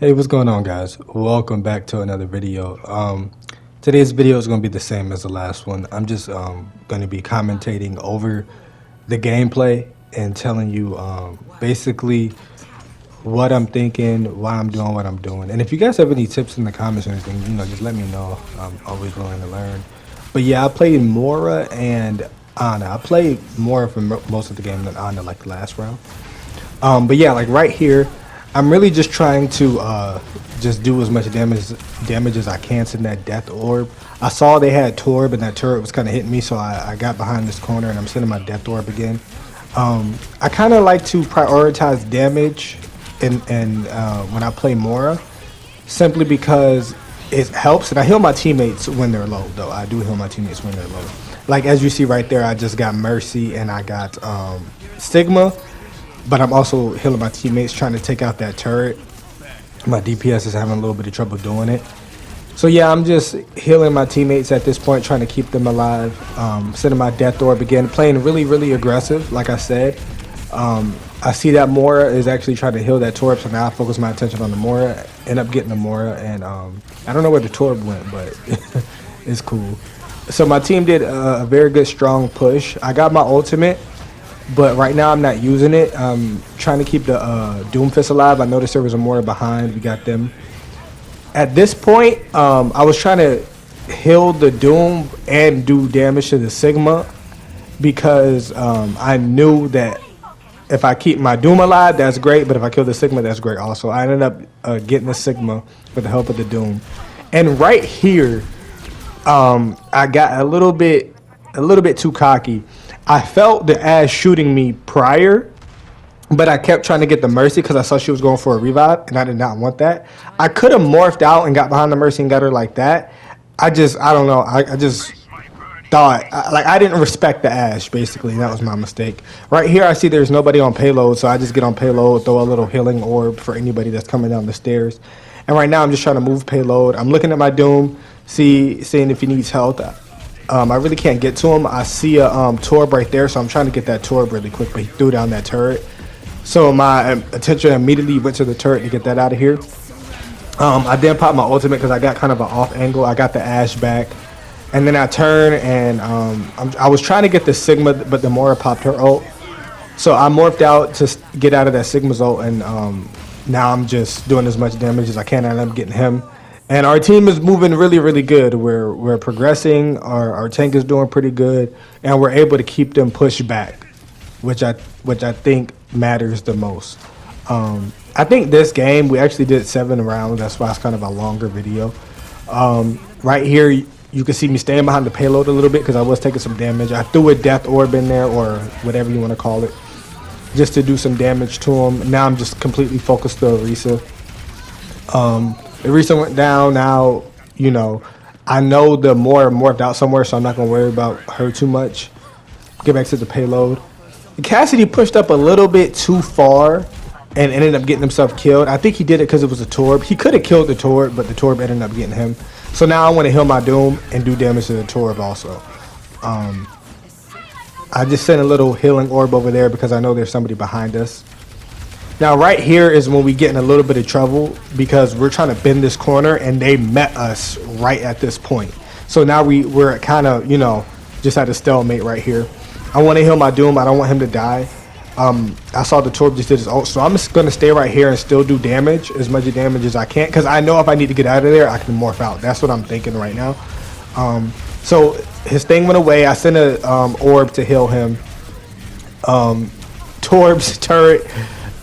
Hey, what's going on, guys? Welcome back to another video. Today's video is going to be the same as the last one. I'm just going to be commentating over the gameplay and telling you basically what I'm thinking, why I'm doing what I'm doing. And if you guys have any tips in the comments or anything, just let me know. I'm always willing to learn. But yeah, I played Mora and Ana. I played Mora for most of the game than Ana, like the last round. But yeah, like right here, I'm really just trying to just do as much damage as I can to that death orb. I saw they had Torb and that turret was kind of hitting me, so I got behind this corner and I'm sending my death orb again. I kind of like to prioritize damage and when I play Mora, simply because it helps, and I heal my teammates when they're low. Though I do heal my teammates when they're low. Like as you see right there, I just got Mercy and I got Sigma. But I'm also healing my teammates, trying to take out that turret. My DPS is having a little bit of trouble doing it. So yeah, I'm just healing my teammates at this point, trying to keep them alive. Sending my death orb again, playing really, really aggressive, like I said. I see that Mora is actually trying to heal that Torb, so now I focus my attention on the Mora. End up getting the Mora, and I don't know where the Torb went, but it's cool. So my team did a very good, strong push. I got my ultimate. But right now I'm not using it. I'm trying to keep the Doomfist alive. I noticed there was a Mora behind. We got them. At this point, I was trying to heal the Doom and do damage to the Sigma because I knew that if I keep my Doom alive, that's great. But if I kill the Sigma, that's great also. I ended up getting the Sigma with the help of the Doom. And right here, I got a little bit too cocky. I felt the Ash shooting me prior, but I kept trying to get the Mercy because I saw she was going for a revive, and I did not want that. I could have morphed out and got behind the Mercy and got her like that. I don't know. I just thought, I didn't respect the Ash, basically. That was my mistake. Right here, I see there's nobody on payload, so I just get on payload, throw a little healing orb for anybody that's coming down the stairs. And right now, I'm just trying to move payload. I'm looking at my Doom, seeing if he needs health. I really can't get to him. I see a Torb right there, so I'm trying to get that Torb really quick, but he threw down that turret. So my attention immediately went to the turret to get that out of here. I then popped my ultimate because I got kind of an off angle. I got the Ash back. And then I turn and I was trying to get the Sigma, but the Mora popped her ult. So I morphed out to get out of that Sigma's ult, and now I'm just doing as much damage as I can, and I'm getting him. And our team is moving really, really good. We're progressing. Our tank is doing pretty good, and we're able to keep them pushed back, which I think matters the most. I think this game we actually did 7 rounds. That's why it's kind of a longer video. Right here, you can see me staying behind the payload a little bit because I was taking some damage. I threw a death orb in there, or whatever you want to call it, just to do some damage to him. Now I'm just completely focused to Orisa. Orisa went down. Now, I know the Mora morphed out somewhere, so I'm not going to worry about her too much. Get back to the payload. Cassidy pushed up a little bit too far and ended up getting himself killed. I think he did it because it was a Torb. He could have killed the Torb, but the Torb ended up getting him. So now I want to heal my Doom and do damage to the Torb also. I just sent a little healing orb over there because I know there's somebody behind us. Now right here is when we get in a little bit of trouble because we're trying to bend this corner and they met us right at this point. So now we're kind of, just at a stalemate right here. I want to heal my Doom. I don't want him to die. I saw the Torb just did his ult, so I'm just going to stay right here and still do damage, as much damage as I can, because I know if I need to get out of there, I can morph out. That's what I'm thinking right now. So his thing went away. I sent a orb to heal him. Torb's turret,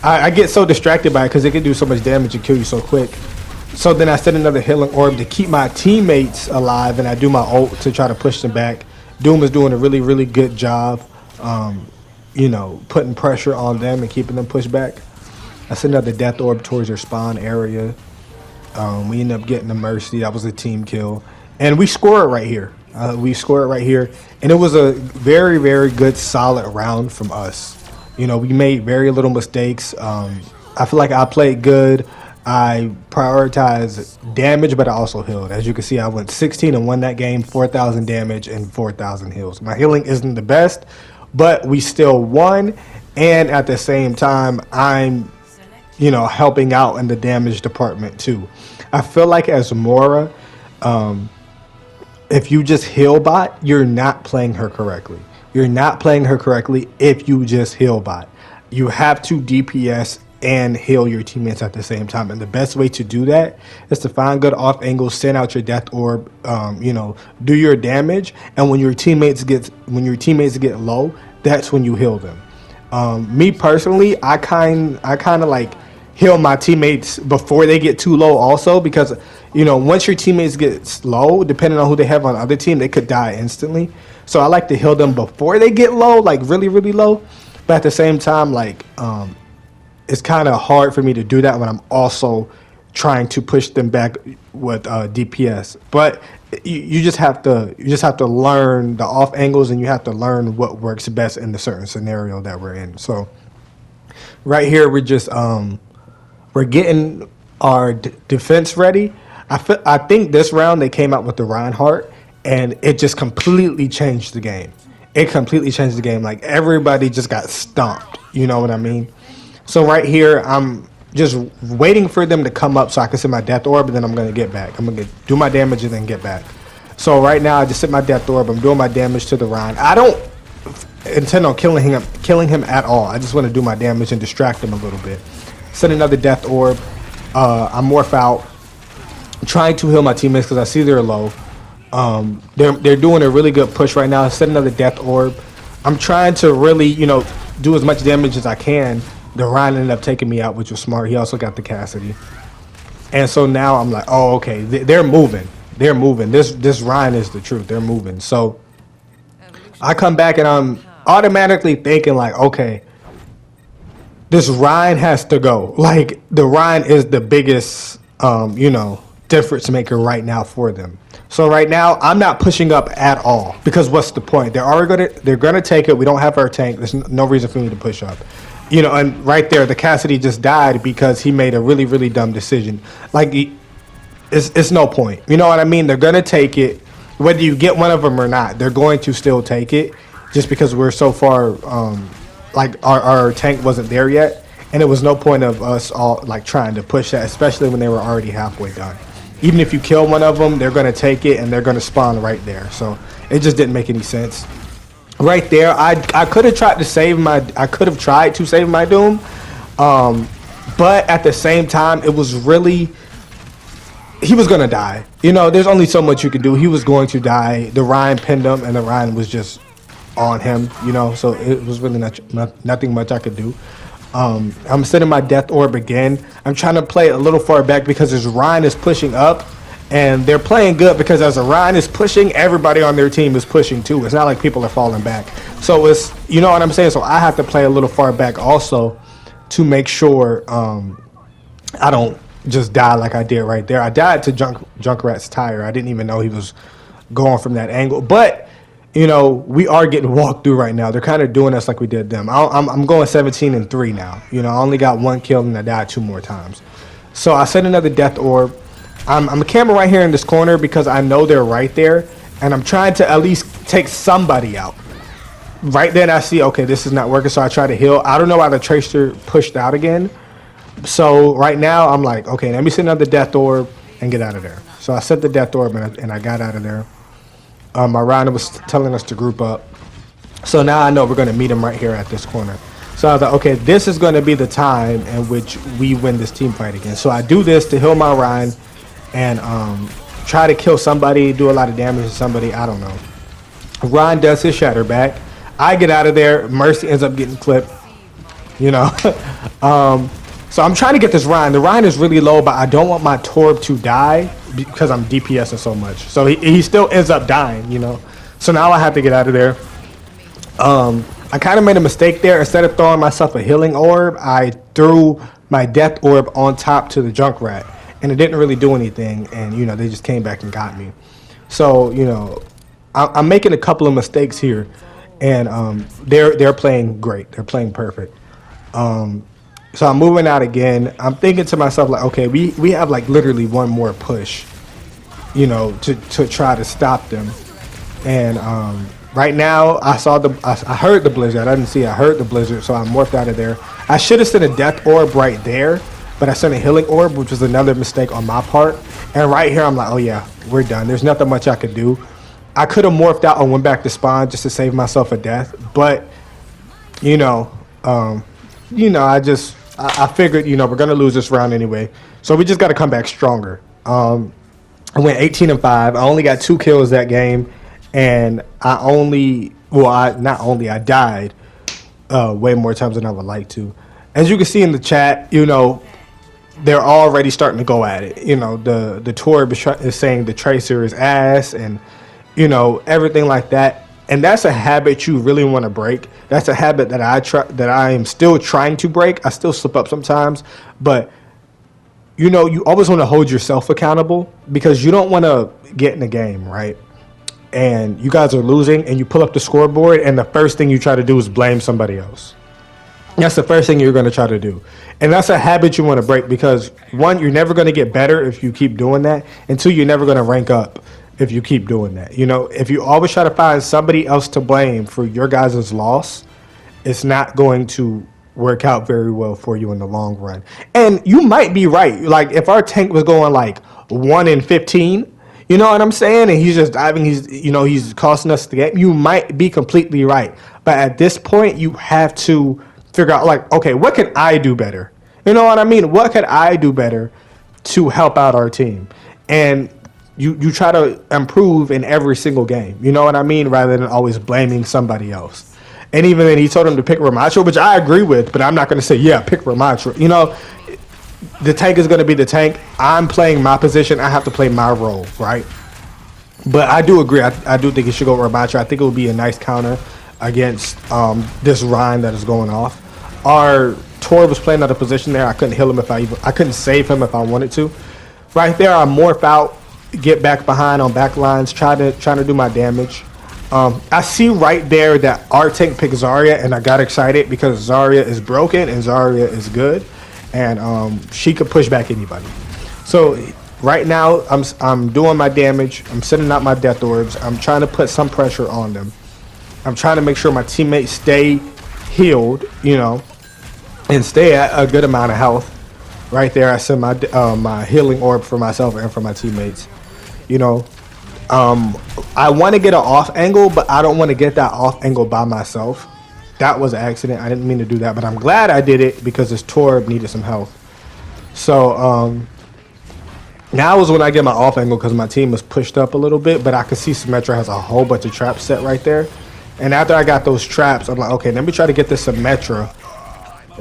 I get so distracted by it because it can do so much damage and kill you so quick. So then I send another healing orb to keep my teammates alive, and I do my ult to try to push them back. Doom is doing a really, really good job, putting pressure on them and keeping them pushed back. I send another death orb towards their spawn area. We end up getting a Mercy. That was a team kill. And we score it right here. And it was a very, very good, solid round from us. We made very little mistakes. I feel like I played good. I prioritized damage, but I also healed. As you can see, I went 16 and won that game, 4,000 damage and 4,000 heals. My healing isn't the best, but we still won. And at the same time, I'm helping out in the damage department too. I feel like as Mora, if you just heal bot, you're not playing her correctly. You're not playing her correctly if you just heal bot. You have to DPS and heal your teammates at the same time. And the best way to do that is to find good off angles, send out your death orb, do your damage. And when your teammates get low, that's when you heal them. Me personally, I kind of like heal my teammates before they get too low also, because once your teammates get low, depending on who they have on the other team, they could die instantly. So I like to heal them before they get low, like really, really low. But at the same time, like it's kind of hard for me to do that when I'm also trying to push them back with DPS. But you just have to learn the off angles, and you have to learn what works best in the certain scenario that we're in. So right here, we're getting our defense ready. I think this round they came out with the Reinhardt, and it just completely changed the game. It completely changed the game. Like, everybody just got stomped. You know what I mean? So right here, I'm just waiting for them to come up so I can send my death orb, and then I'm going to get back. I'm going to do my damage and then get back. So right now, I just sent my death orb. I'm doing my damage to the Ryan. I don't intend on killing him at all. I just want to do my damage and distract him a little bit. Send another death orb. I'm morph out. I'm trying to heal my teammates because I see they're low. They're doing a really good push right now. Send another death orb. I'm trying to really, do as much damage as I can. The Ryan ended up taking me out, which was smart. He also got the Cassidy. And so now I'm like, oh, okay, they're moving. They're moving. This Ryan is the truth. They're moving. So I come back and I'm automatically thinking like, okay, this Ryan has to go. Like, the Ryan is the biggest, difference maker right now for them. So right now, I'm not pushing up at all, because what's the point? They're gonna take it. We don't have our tank. There's no reason for me to push up. And right there, the Cassidy just died because he made a really, really dumb decision. Like, it's no point. You know what I mean? They're gonna take it, whether you get one of them or not. They're going to still take it, just because we're so far. Like, our tank wasn't there yet, and it was no point of us all like trying to push that, especially when they were already halfway done. Even if you kill one of them, they're going to take it, and they're going to spawn right there. So it just didn't make any sense. Right there, I could have tried to save my Doom, but at the same time, it was really, he was going to die. There's only so much you can do. He was going to die. The Ryan pinned him, and the Ryan was just on him. So it was really nothing much I could do. I'm sending my death orb again. I'm trying to play a little far back because as Ryan is pushing up, and they're playing good because as Ryan is pushing, everybody on their team is pushing too. It's not like people are falling back. So it's, you know what I'm saying? So I have to play a little far back also to make sure I don't just die like I did right there. I died to Junkrat's tire. I didn't even know he was going from that angle. But we are getting walked through right now. They're kind of doing us like we did them. I'm going 17-3 now. I only got one kill and I died 2 more times. So I set another death orb. I'm a camera right here in this corner because I know they're right there, and I'm trying to at least take somebody out. Right then I see, okay, this is not working, so I try to heal. I don't know why the Tracer pushed out again. So right now I'm like, okay, let me set another death orb and get out of there. So I set the death orb and I got out of there. My Rhino was telling us to group up. So now I know we're going to meet him right here at this corner. So I was like, okay, this is going to be the time in which we win this team fight again. So I do this to heal my Ryan and try to kill somebody, do a lot of damage to somebody. I don't know. Ryan does his shatter back. I get out of there. Mercy ends up getting clipped. So I'm trying to get this Ryan. The Ryan is really low, but I don't want my Torb to die because I'm DPSing so much. So he still ends up dying, So now I have to get out of there. I kind of made a mistake there. Instead of throwing myself a healing orb, I threw my death orb on top to the Junkrat. And it didn't really do anything. And, they just came back and got me. So, I'm making a couple of mistakes here. And they're playing great. They're playing perfect. So I'm moving out again. I'm thinking to myself, like, okay, we have like literally one more push, to try to stop them. And right now I heard the blizzard. I didn't see it. I heard the blizzard, so I morphed out of there. I should have sent a death orb right there but I sent a healing orb, which was another mistake on my part. And right here, I'm like, oh yeah, we're done. There's nothing much I could do. I could have morphed out and went back to spawn just to save myself a death, but you know, I figured, we're gonna lose this round anyway, so we just got to come back stronger. I went 18-5. I only got 2 kills that game, and I died way more times than I would like to. As you can see in the chat, they're already starting to go at it. The Torb is saying the Tracer is ass, and everything like that. And that's a habit you really want to break. That's a habit that I am still trying to break. I still slip up sometimes, but you always want to hold yourself accountable, because you don't want to get in the game, right? And you guys are losing, and you pull up the scoreboard, and the first thing you try to do is blame somebody else. That's the first thing you're going to try to do. And that's a habit you want to break, because 1, you're never going to get better if you keep doing that, and 2, you're never going to rank up if you keep doing that. If you always try to find somebody else to blame for your guys' loss, it's not going to work out very well for you in the long run. And you might be right. Like, if our tank was going like 1 in 15, you know what I'm saying, and he's just diving, he's costing us the game, you might be completely right. But at this point, you have to figure out, like, okay, what can I do better? You know what I mean? What could I do better to help out our team? And you try to improve in every single game. You know what I mean? Rather than always blaming somebody else. And even then, he told him to pick Ramacho, which I agree with, but I'm not going to say, yeah, pick Ramacho. The tank is going to be the tank. I'm playing my position. I have to play my role, right? But I do agree. I do think it should go Ramacho. I think it would be a nice counter against this Ryan that is going off. Our Tor was playing out of position there. I couldn't heal him I couldn't save him if I wanted to. Right there, I morph out, get back behind on back lines, trying to do my damage. I see right there that our tank picked Zarya, and I got excited because Zarya is broken and Zarya is good, and she could push back anybody. So right now, I'm doing my damage. I'm sending out my death orbs. I'm trying to put some pressure on them. I'm trying to make sure my teammates stay healed, and stay at a good amount of health. Right there, I send my healing orb for myself and for my teammates. I want to get an off angle, but I don't want to get that off angle by myself. That was an accident. I didn't mean to do that, but I'm glad I did it because this Torb needed some health. So now is when I get my off angle, because my team was pushed up a little bit, but I could see Symmetra has a whole bunch of traps set right there. And after I got those traps, I'm like, okay, let me try to get this Symmetra.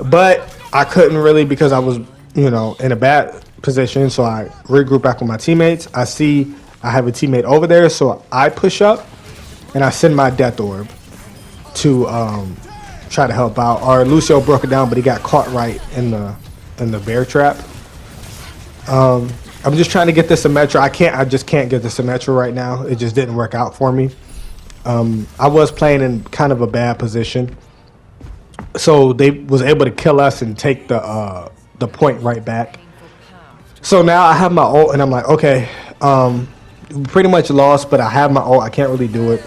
But I couldn't really, because I was, in a bad position. So I regroup back with my teammates. I see I have a teammate over there, so I push up and I send my death orb to try to help out. Our Lucio broke it down, but he got caught right in the bear trap. I'm just trying to get the Symmetra. I just can't get the Symmetra right now. It just didn't work out for me. I was playing in kind of a bad position, so they was able to kill us and take the point right back. So now I have my ult, and I'm like, okay, pretty much lost, but I have my ult. I can't really do it.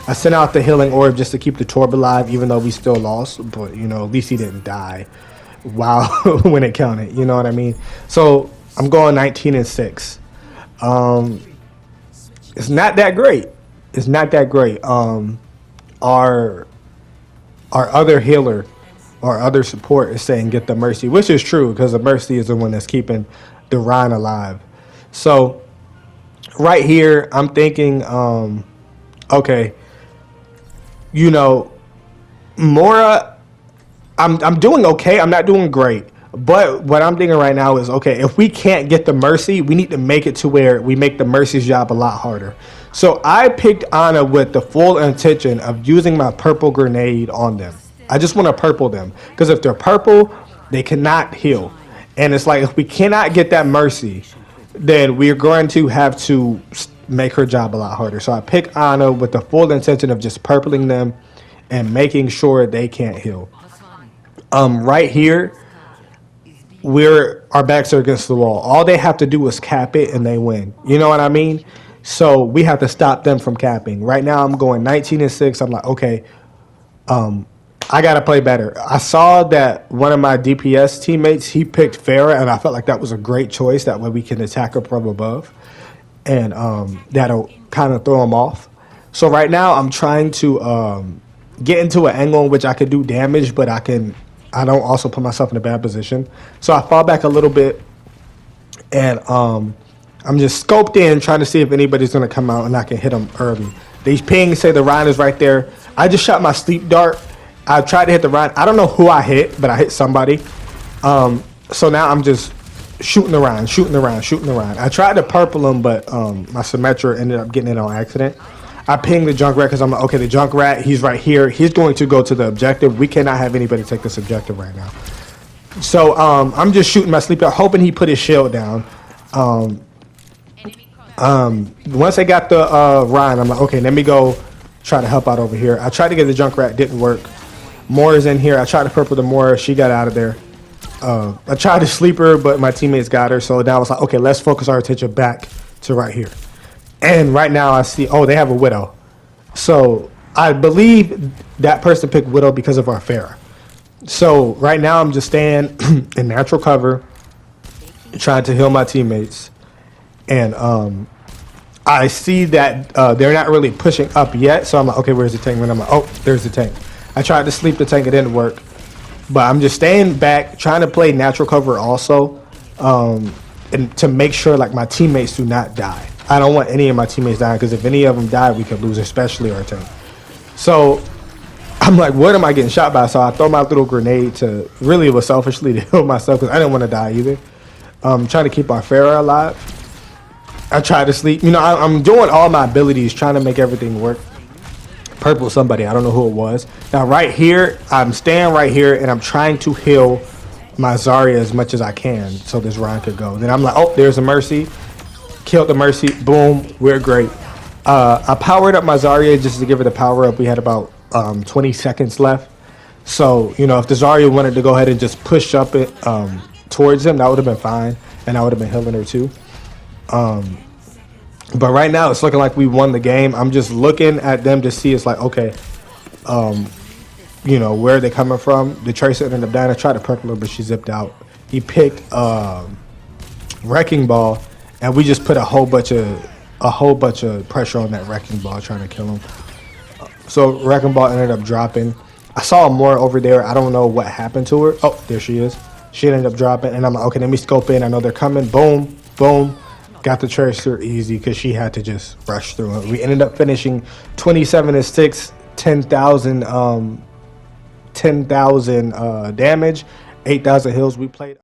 I sent out the healing orb just to keep the Torb alive, even though we still lost. But at least he didn't die. Wow, when it counted, you know what I mean? So I'm going 19-6. It's not that great. It's not that great. Our other healer, our other support is saying get the Mercy, which is true, because the Mercy is the one that's keeping the Rhine alive. So right here, I'm thinking, okay, Mora, I'm doing okay. I'm not doing great. But what I'm thinking right now is, okay, if we can't get the Mercy, we need to make it to where we make the Mercy's job a lot harder. So I picked Ana with the full intention of using my purple grenade on them. I just want to purple them, because if they're purple, they cannot heal. And it's like, if we cannot get that Mercy, then we're going to have to make her job a lot harder. So I picked Ana with the full intention of just purpling them and making sure they can't heal. Right here, our backs are against the wall. All they have to do is cap it and they win. You know what I mean? So we have to stop them from capping. Right now I'm going 19-6. I'm like, okay, I gotta play better. I saw that one of my DPS teammates, he picked Farah, and I felt like that was a great choice. That way we can attack her from above, and that'll kind of throw him off. So right now I'm trying to get into an angle in which I could do damage, but I don't also put myself in a bad position. So I fall back a little bit, and I'm just scoped in, trying to see if anybody's gonna come out and I can hit them early. These pings say the Ryan is right there. I just shot my sleep dart. I tried to hit the Ryan. I don't know who I hit, but I hit somebody. So now I'm just shooting around, shooting around, shooting around. I tried to purple him, but my Symmetra ended up getting it on accident. I pinged the Junkrat because I'm like, okay, the Junkrat, he's right here. He's going to go to the objective. We cannot have anybody take this objective right now. So I'm just shooting my sleep dart, hoping he put his shield down. Once I got the Ryan, I'm like, okay, let me go try to help out over here. I tried to get the Junkrat, didn't work. Moira's in here. I tried to purple the Moira. She got out of there. I tried to sleep her, but my teammates got her. So now I was like, okay, let's focus our attention back to right here. And right now I see, oh, they have a Widow. So I believe that person picked Widow because of our Pharah. So right now I'm just staying in natural cover, trying to heal my teammates. And I see that they're not really pushing up yet. So I'm like, okay, where's the tank? And I'm like, oh, there's the tank. I tried to sleep the tank. It didn't work. But I'm just staying back, trying to play natural cover also, and to make sure like my teammates do not die. I don't want any of my teammates dying, because if any of them die, we could lose, especially our tank. So I'm like, what am I getting shot by? So I throw my little grenade to, really it was selfishly to heal myself, because I didn't want to die either. Trying to keep our Pharah alive. I tried to sleep. You know, I'm doing all my abilities, trying to make everything work. Purple somebody, I don't know who it was. Now right here, I'm staying right here, and I'm trying to heal my Zarya as much as I can so this Ryan could go. Then I'm like, oh, there's a Mercy. Killed the Mercy. Boom, we're great. I powered up my Zarya just to give her the power up. We had about 20 seconds left. So, you know, if the Zarya wanted to go ahead and just push up it towards him, that would have been fine. And I would have been healing her too. But right now it's looking like we won the game. I'm just looking at them to see, it's like, okay, you know, where are they coming from? The Tracer ended up dying. I tried to purple her, but she zipped out. He picked Wrecking Ball, and we just put a whole bunch of pressure on that Wrecking Ball, trying to kill him. So Wrecking Ball ended up dropping. I saw more over there. I don't know what happened to her. Oh, there she is. She ended up dropping, and I'm like, okay, let me scope in. I know they're coming. Boom, boom. Got the Tracer easy because she had to just rush through it. We ended up finishing 27-6, 10,000 damage, 8,000 heals. We played